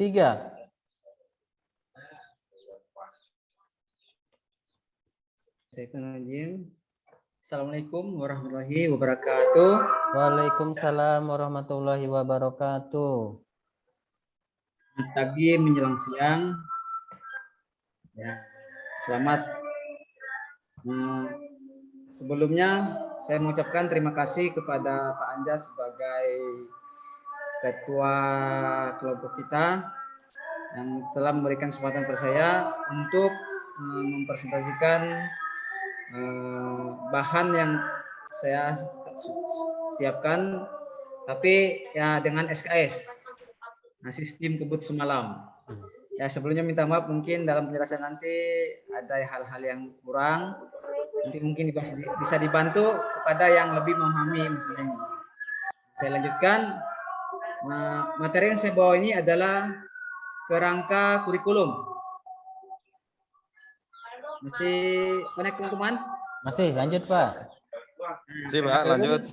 3. Assalamualaikum warahmatullahi wabarakatuh. Waalaikumsalam warahmatullahi wabarakatuh. Selamat pagi menjelang siang. Ya, selamat. Sebelumnya saya mengucapkan terima kasih kepada Pak Anjas sebagai ketua kelompok kita yang telah memberikan kesempatan kepada saya untuk mempresentasikan bahan yang saya siapkan, tapi ya dengan SKS, sistem kebut semalam. Ya, sebelumnya minta maaf mungkin dalam penjelasan nanti ada hal-hal yang kurang, nanti mungkin bisa dibantu kepada yang lebih memahami misalnya. Saya lanjutkan. Materi yang saya bawa ini adalah kerangka kurikulum. Masih connect teman-teman? Masih, lanjut Pak. Masih Pak, lanjut.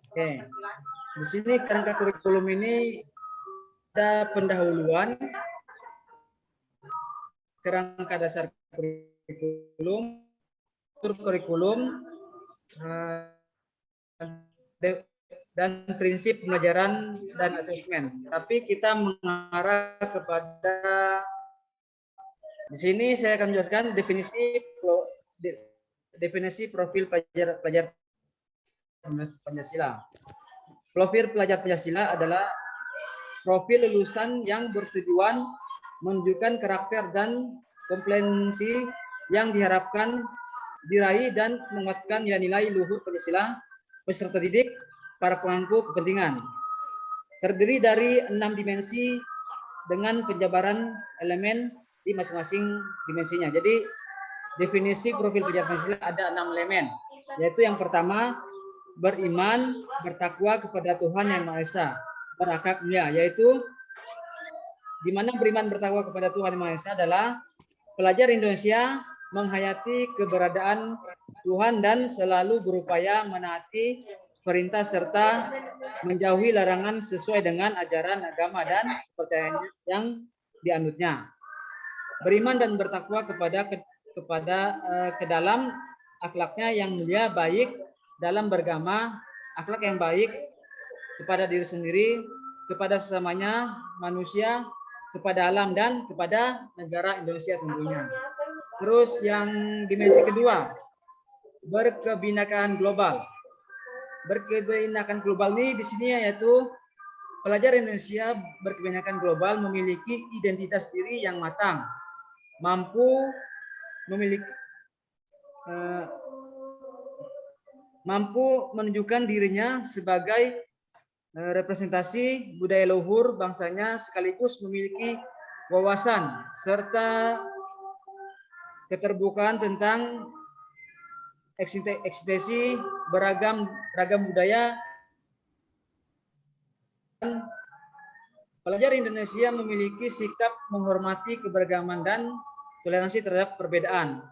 Oke. Di sini kerangka kurikulum ini ada pendahuluan, kerangka dasar kurikulum, dan prinsip pembelajaran dan asesmen. Tapi kita mengarah kepada, di sini saya akan menjelaskan definisi profil pelajar Pancasila. Profil pelajar Pancasila adalah profil lulusan yang bertujuan menunjukkan karakter dan kompetensi yang diharapkan diraih dan menguatkan nilai-nilai luhur Pancasila peserta didik, para pemangku kepentingan. Terdiri dari 6 dimensi dengan penjabaran elemen di masing-masing dimensinya. Jadi definisi profil pelajar Pancasila ada 6 elemen, yaitu yang pertama beriman, bertakwa kepada Tuhan Yang Maha Esa, berakhlak mulia, yaitu di mana beriman bertakwa kepada Tuhan Yang Maha Esa adalah pelajar Indonesia menghayati keberadaan Tuhan dan selalu berupaya menaati perintah serta menjauhi larangan sesuai dengan ajaran agama dan kepercayaan yang dianutnya. Beriman dan bertakwa ke dalam akhlaknya yang mulia, baik dalam beragama, akhlak yang baik kepada diri sendiri, kepada sesamanya manusia, kepada alam dan kepada negara Indonesia tentunya. Terus yang dimensi kedua, berkebinekaan global. Berkebinekaan global ini di sini yaitu pelajar Indonesia berkebinekaan global memiliki identitas diri yang matang, mampu menunjukkan dirinya sebagai representasi budaya luhur bangsanya, sekaligus memiliki wawasan serta keterbukaan tentang eksistensi beragam budaya. Pelajar Indonesia memiliki sikap menghormati keberagaman dan toleransi terhadap perbedaan.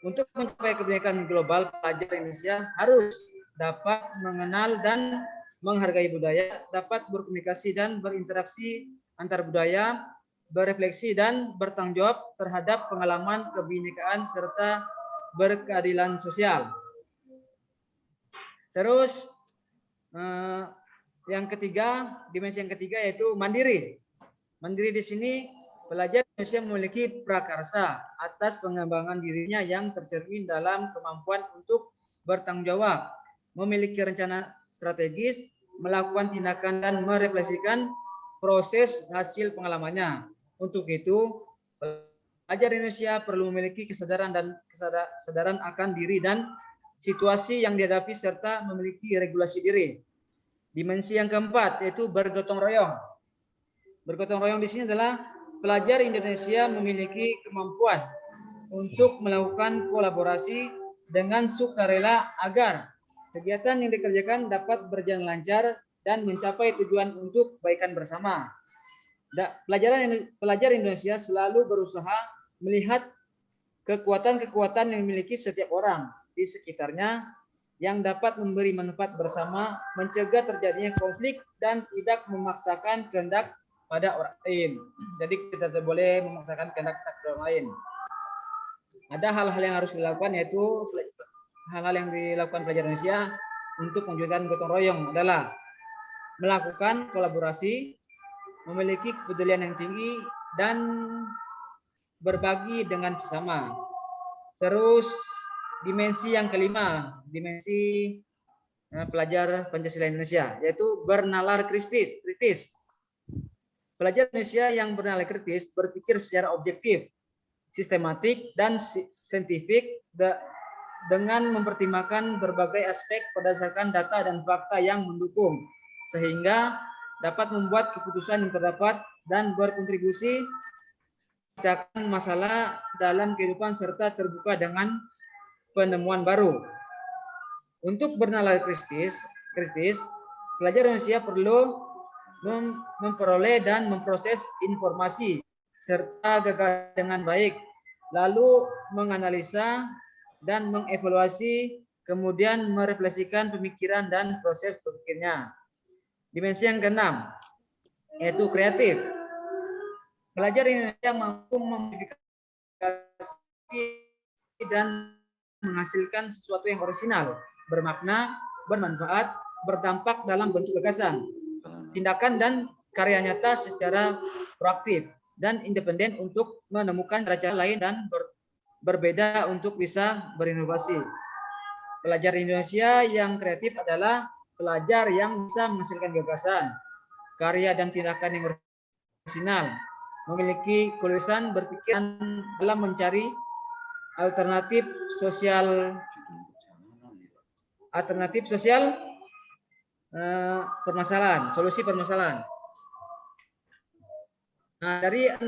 Untuk mencapai kebinekaan global, pelajar Indonesia harus dapat mengenal dan menghargai budaya, dapat berkomunikasi dan berinteraksi antar budaya, berefleksi dan bertanggung jawab terhadap pengalaman kebinekaan serta berkeadilan sosial. Terus yang ketiga, dimensi yang ketiga yaitu mandiri. Mandiri di sini pelajar Indonesia memiliki prakarsa atas pengembangan dirinya yang tercermin dalam kemampuan untuk bertanggung jawab, memiliki rencana strategis, melakukan tindakan dan merefleksikan proses hasil pengalamannya. Untuk itu, pelajar Indonesia perlu memiliki kesadaran akan diri dan situasi yang dihadapi serta memiliki regulasi diri. Dimensi yang keempat yaitu bergotong royong. Bergotong royong di sini adalah pelajar Indonesia memiliki kemampuan untuk melakukan kolaborasi dengan sukarela agar kegiatan yang dikerjakan dapat berjalan lancar dan mencapai tujuan untuk kebaikan bersama. Pelajar Indonesia selalu berusaha melihat kekuatan-kekuatan yang dimiliki setiap orang di sekitarnya yang dapat memberi manfaat bersama, mencegah terjadinya konflik dan tidak memaksakan kehendak pada orang lain. Jadi kita tidak boleh memaksakan kehendak orang lain. Ada hal-hal yang harus dilakukan, yaitu hal-hal yang dilakukan pelajar Indonesia untuk mewujudkan gotong royong adalah melakukan kolaborasi, memiliki kepedulian yang tinggi, dan berbagi dengan sesama. Terus dimensi yang kelima, dimensi pelajar Pancasila Indonesia, yaitu bernalar kritis. Pelajar Indonesia yang bernalar kritis berpikir secara objektif, sistematik, dan saintifik dengan mempertimbangkan berbagai aspek berdasarkan data dan fakta yang mendukung, sehingga dapat membuat keputusan yang terdapat dan berkontribusi memecahkan masalah dalam kehidupan serta terbuka dengan penemuan baru. Untuk bernalar kritis, pelajar Indonesia perlu memperoleh dan memproses informasi serta gagasan dengan baik, lalu menganalisa dan mengevaluasi, kemudian merefleksikan pemikiran dan proses berpikirnya. Dimensi yang keenam, yaitu kreatif. Pelajar Indonesia mampu memodifikasi dan menghasilkan sesuatu yang orisinal, bermakna, bermanfaat, berdampak dalam bentuk gagasan, tindakan, dan karya nyata secara proaktif dan independen untuk menemukan cara-cara lain dan berbeda untuk bisa berinovasi. Pelajar Indonesia yang kreatif adalah pelajar yang bisa menghasilkan gagasan, karya, dan tindakan yang orisinal, memiliki keulesan berpikir dalam mencari alternatif sosial permasalahan, solusi permasalahan. Nah, dari 6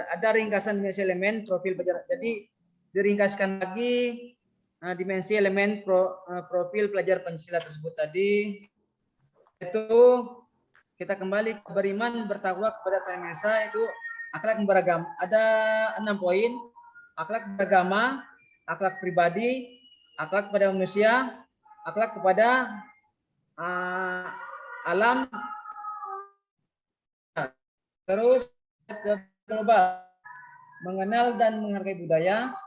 ada ringkasan dimensi elemen profil pelajar. Jadi diringkaskan lagi dimensi elemen profil pelajar Pancasila tersebut tadi. Itu kita kembali ke beriman, bertakwa kepada Tuhan Yang Esa, itu akhlak beragama. Ada 6 poin: akhlak beragama, akhlak pribadi, akhlak kepada manusia, akhlak kepada alam, terus global, mengenal dan menghargai budaya,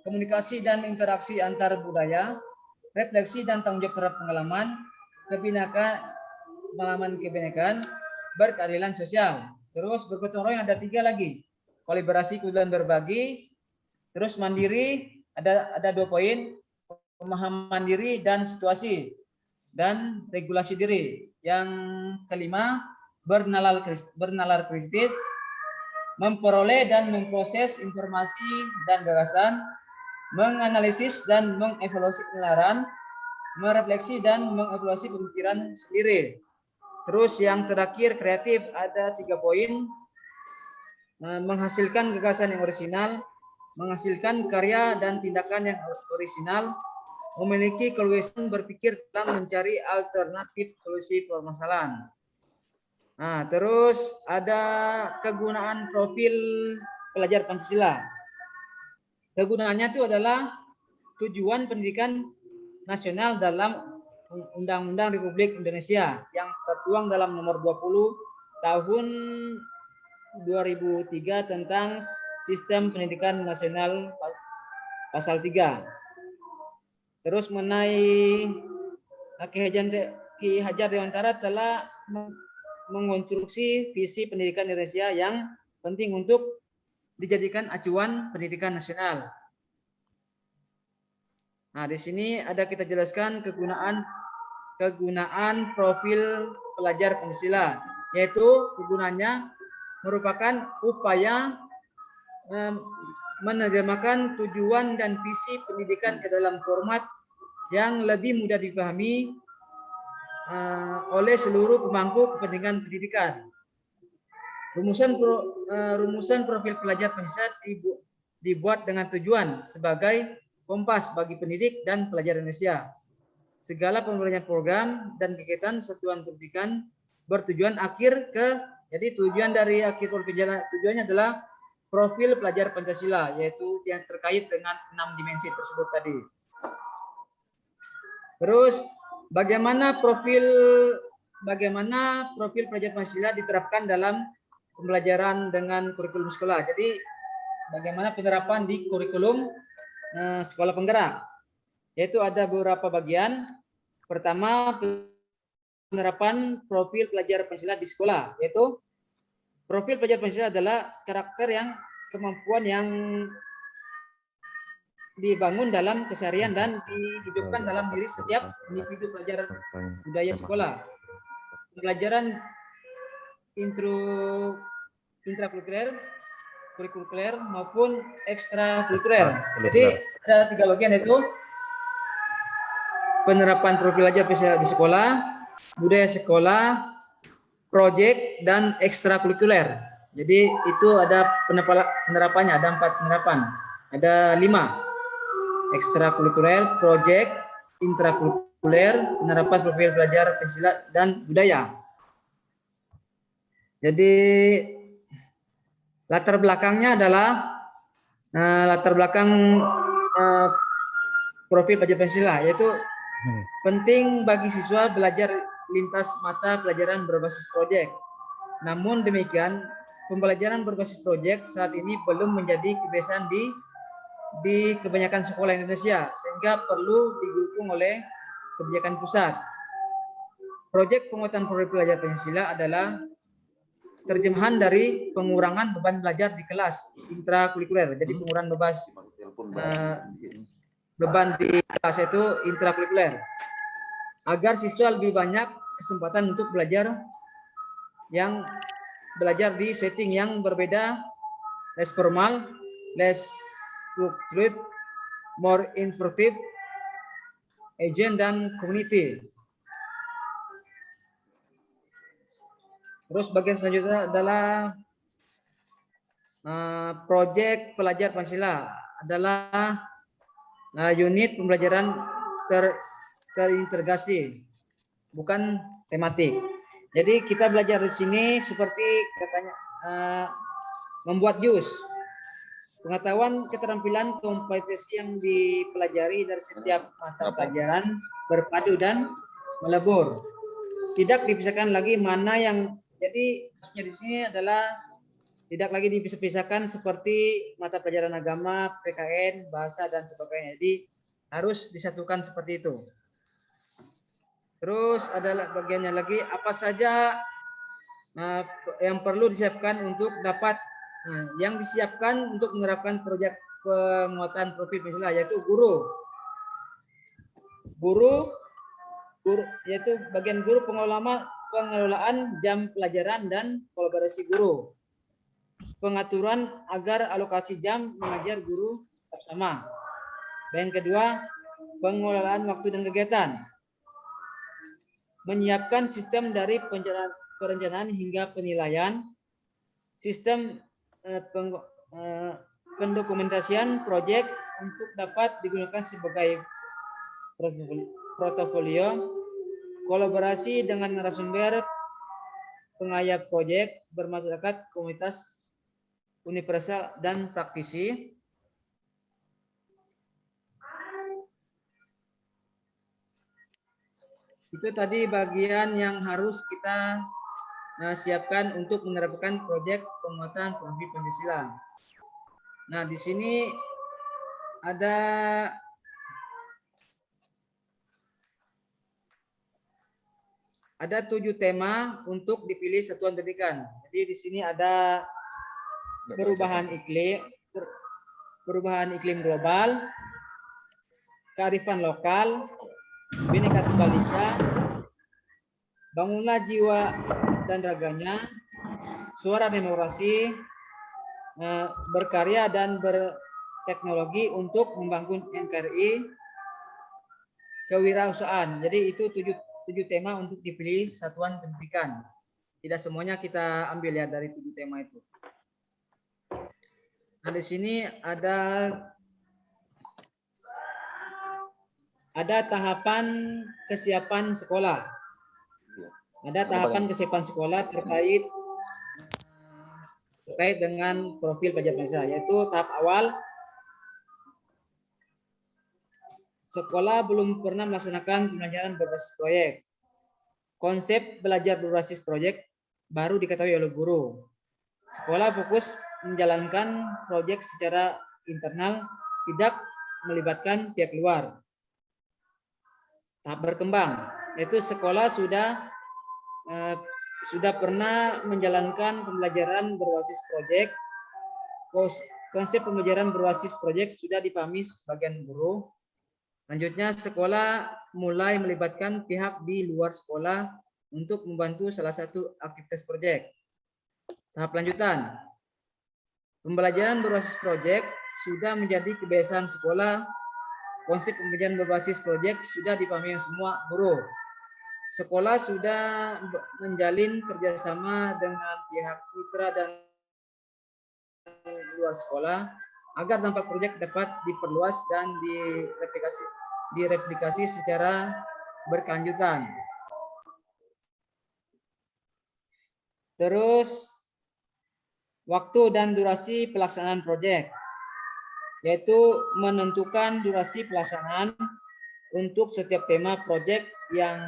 komunikasi dan interaksi antar budaya, refleksi dan tanggung jawab terhadap pengalaman kebinekaan, berkeadilan sosial. Terus bergotong royong ada 3 lagi: kolaborasi, kepedulian, berbagi. Terus mandiri ada 2 poin: pemahaman diri dan situasi, dan regulasi diri. Yang kelima, bernalar kritis, memperoleh dan memproses informasi dan gagasan, menganalisis dan mengevaluasi penilaian, merefleksi dan mengevaluasi pemikiran sendiri. Terus yang terakhir, kreatif, ada 3 poin: menghasilkan gagasan yang orisinal, menghasilkan karya dan tindakan yang orisinal, memiliki keleluasan berpikir dalam mencari alternatif solusi permasalahan. Nah, terus ada kegunaan profil pelajar Pancasila. Kegunaannya itu adalah tujuan pendidikan nasional dalam Undang-Undang Republik Indonesia yang tertuang dalam nomor 20 tahun 2003 tentang Sistem Pendidikan Nasional pasal 3. Terus mengenai Ki Hajar Dewantara telah mengonstruksi visi pendidikan Indonesia yang penting untuk dijadikan acuan pendidikan nasional. Nah, di sini ada kita jelaskan kegunaan profil pelajar Pancasila, yaitu kegunaannya merupakan upaya menerjemahkan tujuan dan visi pendidikan ke dalam format yang lebih mudah dipahami oleh seluruh pemangku kepentingan pendidikan. Rumusan profil pelajar Pancasila dibuat dengan tujuan sebagai kompas bagi pendidik dan pelajar Indonesia. Segala pemberian program dan kegiatan satuan pendidikan bertujuan jadi tujuan dari akhir tujuannya adalah profil pelajar Pancasila, yaitu yang terkait dengan 6 dimensi tersebut tadi. Terus bagaimana profil bagaimana profil pelajar Pancasila diterapkan dalam pembelajaran dengan kurikulum sekolah. Jadi bagaimana penerapan di kurikulum sekolah penggerak. Yaitu ada beberapa bagian. Pertama, penerapan profil pelajar Pancasila di sekolah, yaitu profil pelajar Pancasila adalah karakter yang kemampuan yang dibangun dalam keseharian dan dihidupkan dalam diri setiap individu pelajar budaya sekolah. Pembelajaran intrakurikuler, kurikuler maupun ekstrakurikuler. Jadi ada 3 bagian, yaitu penerapan profil pelajar di sekolah, budaya sekolah, proyek, dan ekstrakurikuler. Jadi itu ada penerapannya, ada 4 penerapan. Ada 5. Ekstrakurikuler, proyek, intrakurikuler, penerapan profil pelajar Pancasila dan budaya. Jadi latar belakangnya adalah latar belakang profil pelajar Pancasila, yaitu penting bagi siswa belajar lintas mata pelajaran berbasis proyek. Namun demikian, pembelajaran berbasis proyek saat ini belum menjadi kebiasaan di kebanyakan sekolah Indonesia, sehingga perlu didukung oleh kebijakan pusat. Proyek penguatan profil pelajar Pancasila adalah terjemahan dari pengurangan beban belajar di kelas intrakurikuler. Jadi pengurangan beban di kelas itu intrakurikuler, agar siswa lebih banyak kesempatan untuk belajar di setting yang berbeda, less formal, less structured, more informative, agent, dan community. Terus bagian selanjutnya adalah proyek pelajar Pancasila, adalah unit pembelajaran terintegrasi, bukan tematik. Jadi kita belajar di sini seperti katanya membuat jus. Pengetahuan, keterampilan, kompetensi yang dipelajari dari setiap mata pelajaran berpadu dan melebur. Tidak dipisahkan lagi mana yang, jadi maksudnya di sini adalah tidak lagi dipisah-pisahkan seperti mata pelajaran agama, PKN, bahasa, dan sebagainya. Jadi harus disatukan seperti itu. Terus ada bagiannya lagi, apa saja yang perlu disiapkan untuk dapat yang disiapkan untuk menerapkan proyek penguatan profil Pancasila, yaitu guru, yaitu bagian guru, pengelolaan jam pelajaran dan kolaborasi guru, pengaturan agar alokasi jam mengajar guru tetap sama. Dan kedua, pengelolaan waktu dan kegiatan, menyiapkan sistem dari perencanaan hingga penilaian, sistem pendokumentasian proyek untuk dapat digunakan sebagai portofolio, kolaborasi dengan narasumber, pengayap proyek, bermasyarakat, komunitas, universal, dan praktisi. Itu tadi bagian yang harus kita siapkan untuk menerapkan proyek penguatan profil Pancasila. Nah, di sini ada ada 7 tema untuk dipilih satuan pendidikan. Jadi di sini ada perubahan iklim global, kearifan lokal, Bhinneka Tunggal Ika, bangunlah jiwa dan raganya, suara demokrasi, berkarya dan berteknologi untuk membangun NKRI, kewirausahaan. Jadi itu 7 tema untuk dipilih satuan pendidikan. Tidak semuanya kita ambil ya dari 7 tema itu. Nah, di sini ada tahapan kesiapan sekolah. Ada tahapan kesiapan sekolah terkait dengan profil pelajar Pancasila, yaitu tahap awal, sekolah belum pernah melaksanakan pembelajaran berbasis proyek. konsep belajar berbasis proyek baru diketahui oleh guru. Sekolah fokus menjalankan proyek secara internal, tidak melibatkan pihak luar. Tahap berkembang, yaitu sekolah sudah pernah menjalankan pembelajaran berbasis proyek. Konsep pembelajaran berbasis proyek sudah dipahami sebagian guru. Lanjutnya, sekolah mulai melibatkan pihak di luar sekolah untuk membantu salah satu aktivitas proyek. Tahap lanjutan, pembelajaran berbasis proyek sudah menjadi kebiasaan sekolah. Konsep pembelajaran berbasis proyek sudah dipahami semua guru. Sekolah sudah menjalin kerjasama dengan pihak mitra dan luar sekolah agar dampak proyek dapat diperluas dan direplikasi secara berkelanjutan. Terus waktu dan durasi pelaksanaan proyek, yaitu menentukan durasi pelaksanaan untuk setiap tema proyek yang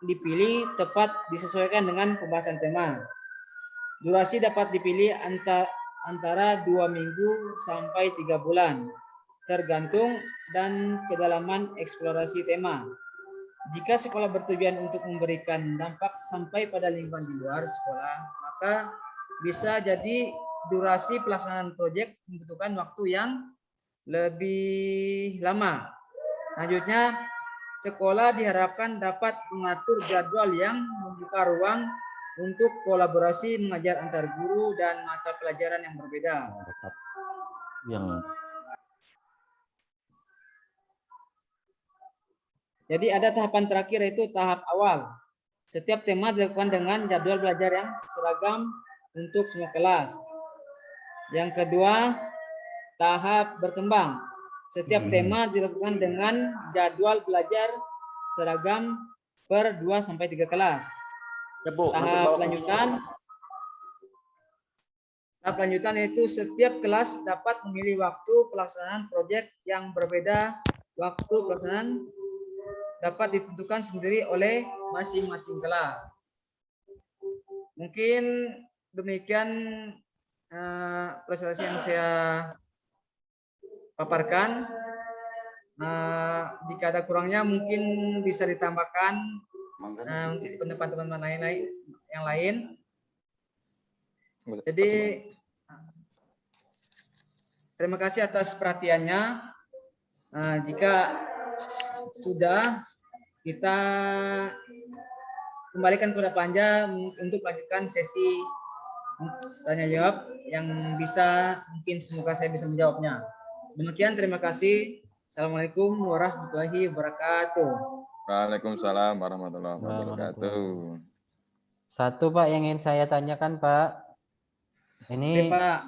dipilih tepat disesuaikan dengan pembahasan tema. Durasi dapat dipilih antara 2 minggu sampai 3 bulan, tergantung dan kedalaman eksplorasi tema. Jika sekolah bertujuan untuk memberikan dampak sampai pada lingkungan di luar sekolah, maka bisa jadi durasi pelaksanaan proyek membutuhkan waktu yang lebih lama. Selanjutnya, sekolah diharapkan dapat mengatur jadwal yang membuka ruang untuk kolaborasi mengajar antar guru dan mata pelajaran yang berbeda. Jadi ada tahapan terakhir, yaitu tahap awal. Setiap tema dilakukan dengan jadwal belajar yang seragam untuk semua kelas. Yang kedua, tahap berkembang. Setiap tema dilakukan dengan jadwal belajar seragam per 2-3 kelas. Tahap lanjutan yaitu setiap kelas dapat memilih waktu pelaksanaan proyek yang berbeda. Waktu pelaksanaan dapat ditentukan sendiri oleh masing-masing kelas. Mungkin demikian presentasi yang saya paparkan. Jika ada kurangnya mungkin bisa ditambahkan untuk pendapat teman-teman yang lain. Jadi terima kasih atas perhatiannya. Jika sudah, kita kembalikan kepada Panja untuk lanjutkan sesi tanya jawab yang bisa, mungkin semoga saya bisa menjawabnya. Demikian, terima kasih. Assalamualaikum warahmatullahi wabarakatuh. Waalaikumsalam warahmatullahi wabarakatuh. Satu Pak yang ingin saya tanyakan Pak. Ini Pak,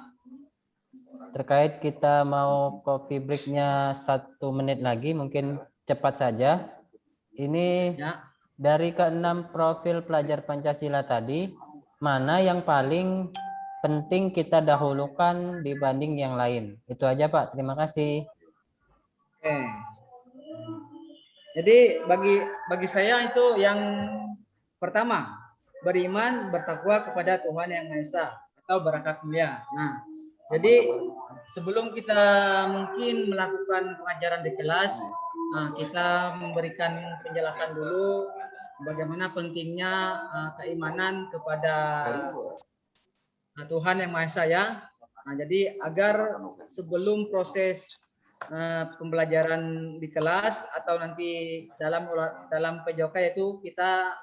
terkait kita mau coffee break-nya 1 menit lagi, mungkin cepat saja. Ini ya. Dari ke-6 profil pelajar Pancasila tadi, mana yang paling penting kita dahulukan dibanding yang lain? Itu aja Pak, terima kasih. Oke. Jadi bagi saya itu yang pertama, beriman, bertakwa kepada Tuhan Yang Maha Esa atau barakat mulia. Nah, jadi sebelum kita mungkin melakukan pengajaran di kelas, kita memberikan penjelasan dulu bagaimana pentingnya keimanan kepada Tuhan Yang Maha Esa ya. Nah, jadi agar sebelum proses pembelajaran di kelas atau nanti dalam PJOK itu kita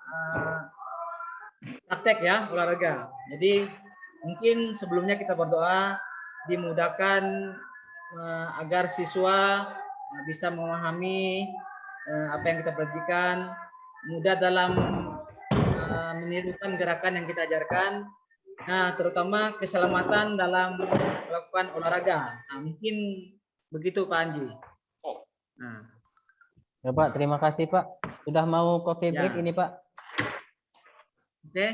praktek ya olahraga. Jadi mungkin sebelumnya kita berdoa dimudahkan agar siswa bisa memahami apa yang kita berikan, mudah dalam menirukan gerakan yang kita ajarkan. Nah, terutama keselamatan dalam melakukan olahraga. Nah, mungkin begitu Pak Anji. Nah. Ya Pak, terima kasih Pak. Sudah mau coffee break ini Pak. Oke.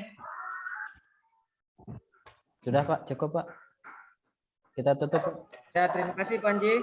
Sudah Pak, cukup Pak. Kita tutup. Ya, terima kasih Pak Anji.